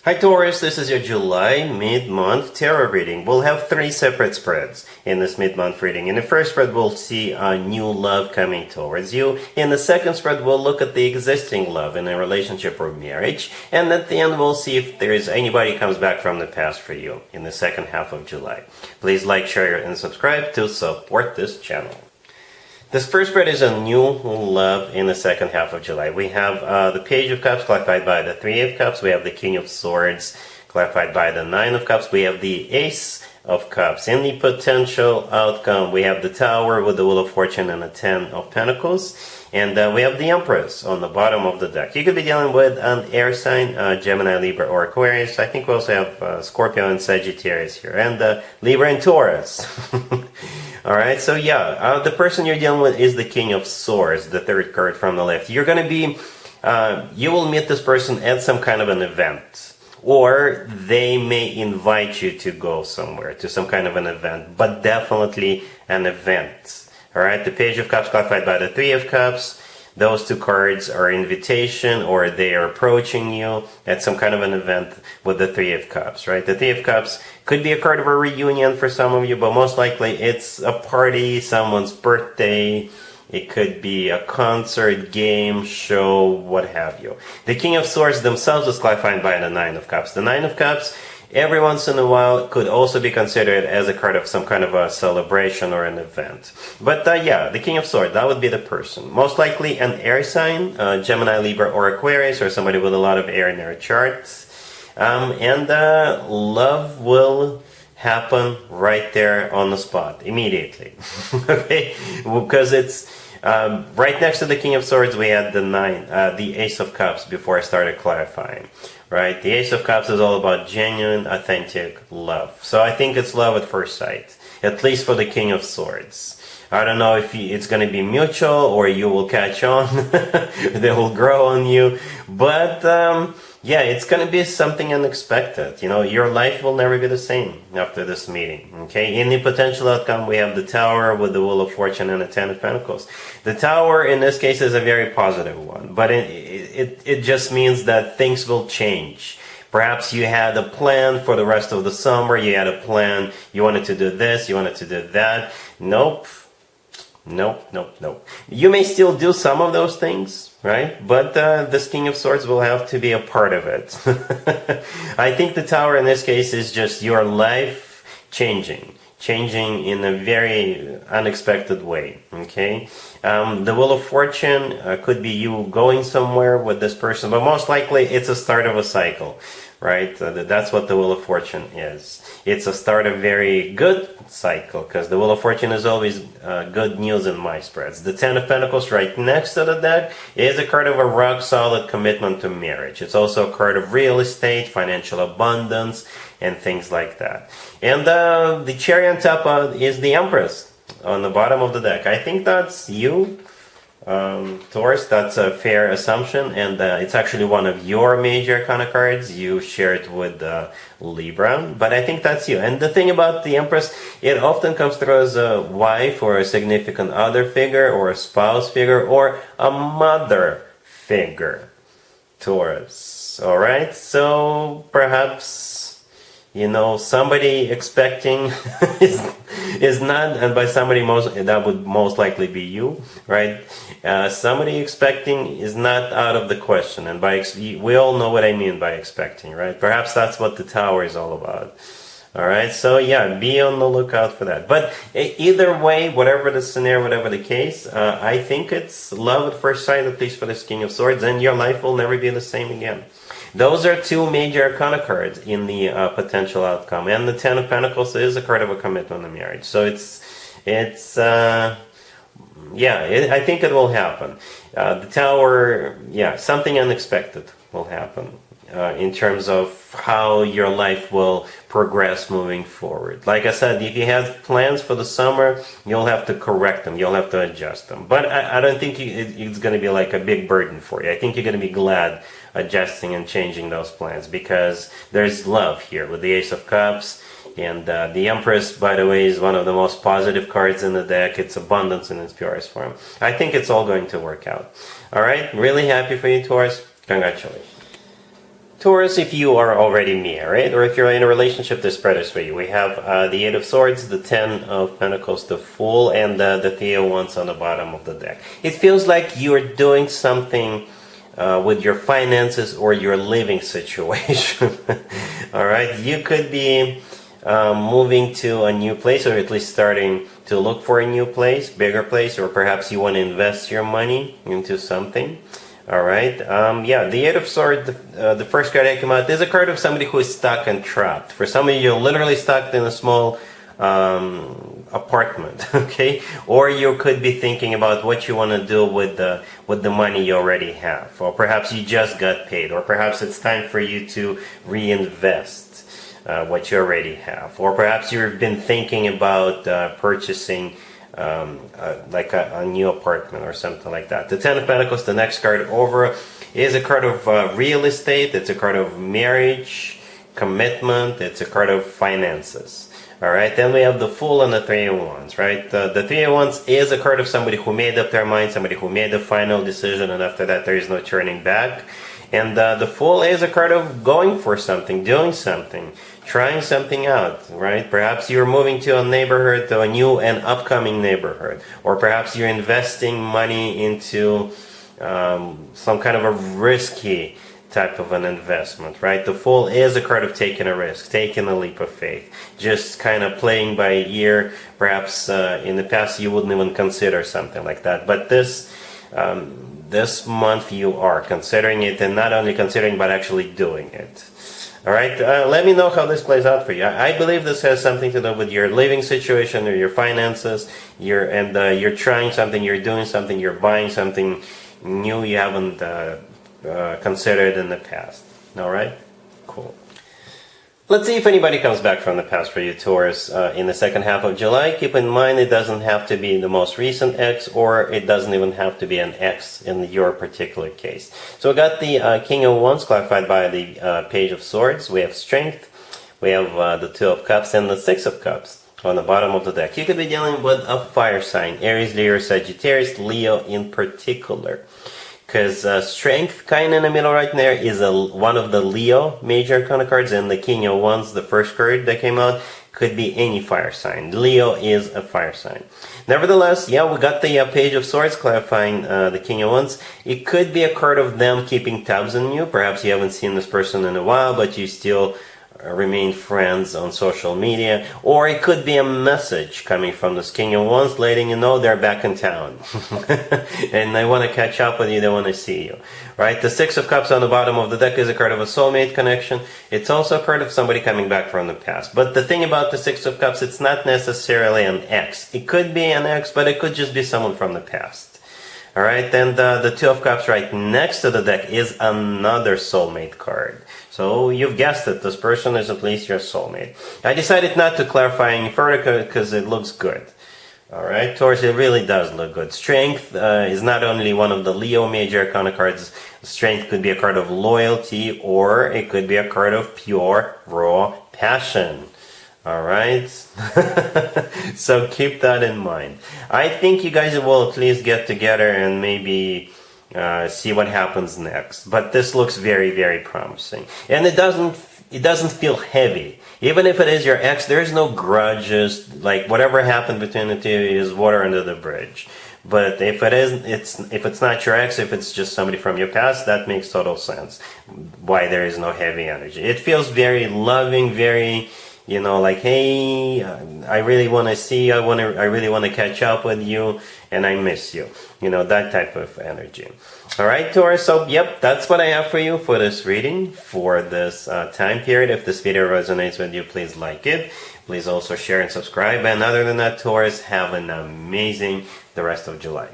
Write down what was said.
Hi Taurus, this is your July mid-month tarot reading. We'll have 3 separate spreads in this mid-month reading. In the first spread, we'll see a new love coming towards you. In the second spread, we'll look at the existing love in a relationship or marriage. And at the end, we'll see if there is anybody comes back from the past for you in the second half of July. Please like, share, and subscribe to support this channel. This first spread is a new love in the second half of July. We have the Page of Cups clarified by the Three of Cups. We have the King of Swords clarified by the Nine of Cups. We have the Ace of Cups. In the potential outcome, we have the Tower with the Wheel of Fortune and the Ten of Pentacles. And we have the Empress on the bottom of the deck. You could be dealing with an air sign, Gemini, Libra, or Aquarius. I think we also have Scorpio and Sagittarius here. And Libra and Taurus. Alright, so yeah, the person you're dealing with is the King of Swords, the third card from the left. You're going to be, you will meet this person at some kind of an event. Or they may invite you to go somewhere, to some kind of an event. But definitely an event. Alright, the Page of Cups clarified by the Three of Cups. Those two cards are invitation, or they are approaching you at some kind of an event with the Three of Cups, right? The Three of Cups could be a card of a reunion for some of you, but most likely it's a party, someone's birthday. It could be a concert, game, show, what have you. The King of Swords themselves is clarified by the Nine of Cups. The Nine of Cups, every once in a while, could also be considered as a card of some kind of a celebration or an event. But yeah, the King of Swords, that would be the person. Most likely an air sign, Gemini, Libra, or Aquarius, or somebody with a lot of air in their charts. And love will happen right there on the spot, immediately. Okay? Because it's right next to the King of Swords, we had the Ace of Cups before I started clarifying. Right? The Ace of Cups is all about genuine, authentic love. So I think it's love at first sight, at least for the King of Swords. I don't know if it's going to be mutual or you will catch on. They will grow on you. But yeah, it's going to be something unexpected. You know, your life will never be the same after this meeting. Okay? In the potential outcome, we have the Tower with the Wheel of Fortune and the Ten of Pentacles. The Tower, in this case, is a very positive one. But it just means that things will change. Perhaps you had a plan for the rest of the summer. You had a plan. You wanted to do this. You wanted to do that. Nope. Nope, nope, nope. You may still do some of those things, right? But this King of Swords will have to be a part of it. I think the Tower in this case is just your life changing in a very unexpected way, okay? The Wheel of Fortune could be you going somewhere with this person, but most likely it's a start of a cycle, right? That's what the Wheel of Fortune is. It's a start of very good cycle, because the Wheel of Fortune is always good news in my spreads. The Ten of Pentacles right next to the deck is a card of a rock-solid commitment to marriage. It's also a card of real estate, financial abundance, and things like that. And the cherry on top is the Empress on the bottom of the deck. I think that's you, Taurus. That's a fair assumption, and it's actually one of your major arcana cards. You share it with Libra, but I think that's you. And the thing about the Empress, it often comes through as a wife or a significant other figure or a spouse figure or a mother figure, Taurus. All right, so perhaps, you know, somebody expecting is not, and by somebody that would most likely be you, right? Somebody expecting is not out of the question, and we all know what I mean by expecting, right? Perhaps that's what the Tower is all about. All right, so yeah, be on the lookout for that. But either way, whatever the scenario, whatever the case, I think it's love at first sight, at least for this King of Swords, and your life will never be the same again. Those are two major arcana cards in the potential outcome, and the Ten of Pentacles is a card of a commitment to marriage. So I think it will happen. The Tower, yeah, something unexpected will happen in terms of how your life will progress moving forward. Like I said, if you have plans for the summer, you'll have to correct them. You'll have to adjust them. But I don't think it's going to be like a big burden for you. I think you're going to be glad adjusting and changing those plans, because there's love here with the Ace of Cups. And the Empress, by the way, is one of the most positive cards in the deck. It's abundance in its purest form. I think it's all going to work out. All right, really happy for you, Taurus. Congratulations. Taurus, if you are already married, or if you're in a relationship, this spread is for you. We have the Eight of Swords, the Ten of Pentacles, the Fool, and the Three of Wands on the bottom of the deck. It feels like you're doing something with your finances or your living situation. All right, you could be moving to a new place, or at least starting to look for a new place, bigger place, or perhaps you want to invest your money into something. All right. Yeah, the Eight of Swords, the first card that came out, is a card of somebody who is stuck and trapped. For some of you, you're literally stuck in a small apartment, okay? Or you could be thinking about what you want to do with the money you already have. Or perhaps you just got paid. Or perhaps it's time for you to reinvest what you already have. Or perhaps you've been thinking about purchasing like a new apartment or something like that. The Ten of Pentacles, the next card over, is a card of real estate. It's a card of marriage, commitment. It's a card of finances. All right, then we have the Fool and the Three of Wands, right? The Three of Wands is a card of somebody who made up their mind, somebody who made the final decision, and after that there is no turning back. And the Fool is a card of going for something, doing something, trying something out, right? Perhaps you're moving to a neighborhood, to a new and upcoming neighborhood. Or perhaps you're investing money into some kind of a risky type of an investment, right? The Fool is a card of taking a risk, taking a leap of faith, just kind of playing by ear. Perhaps in the past you wouldn't even consider something like that. But this month you are considering it, and not only considering but actually doing it. All right, let me know how this plays out for you. I believe this has something to do with your living situation or your finances. You're trying something, you're doing something, you're buying something new you haven't considered in the past. All right, cool. Let's see if anybody comes back from the past for you, Taurus, in the second half of July. Keep in mind it doesn't have to be the most recent ex, or it doesn't even have to be an ex in your particular case. So we got the King of Wands clarified by the Page of Swords. We have Strength. We have the Two of Cups and the Six of Cups on the bottom of the deck. You could be dealing with a fire sign, Aries, Leo, Sagittarius, Leo in particular. Because Strength, kind of in the middle right there, is one of the Leo major arcana cards, and the King of Wands, the first card that came out, could be any fire sign. Leo is a fire sign. Nevertheless, yeah, we got the Page of Swords clarifying the King of Wands. It could be a card of them keeping tabs on you. Perhaps you haven't seen this person in a while, but you still remain friends on social media. Or it could be a message coming from this King of Wands letting you know they're back in town and they want to catch up with you, they want to see you, right? The Six of Cups on the bottom of the deck is a card of a soulmate connection. It's also a card of somebody coming back from the past. But the thing about the Six of Cups, it's not necessarily an ex. It could be an ex, but it could just be someone from the past. All right, then the Two of Cups right next to the deck is another soulmate card. So you've guessed it, this person is at least your soulmate. I decided not to clarify any further because it looks good. All right, Taurus, it really does look good. Strength is not only one of the Leo major arcana cards. Strength could be a card of loyalty, or it could be a card of pure, raw passion. All right, so keep that in mind. I think you guys will at least get together and maybe see what happens next. But this looks very, very promising, and it doesn't feel heavy. Even if it is your ex, there's no grudges. Like whatever happened between the two is water under the bridge. But if it's not your ex, if it's just somebody from your past, that makes total sense. Why there is no heavy energy? It feels very loving, very, like, hey, I really want to see you, I really want to catch up with you, and I miss you. That type of energy. All right, Taurus, so yep, that's what I have for you for this reading, for this time period. If this video resonates with you, please like it. Please also share and subscribe. And other than that, Taurus, have an amazing the rest of July.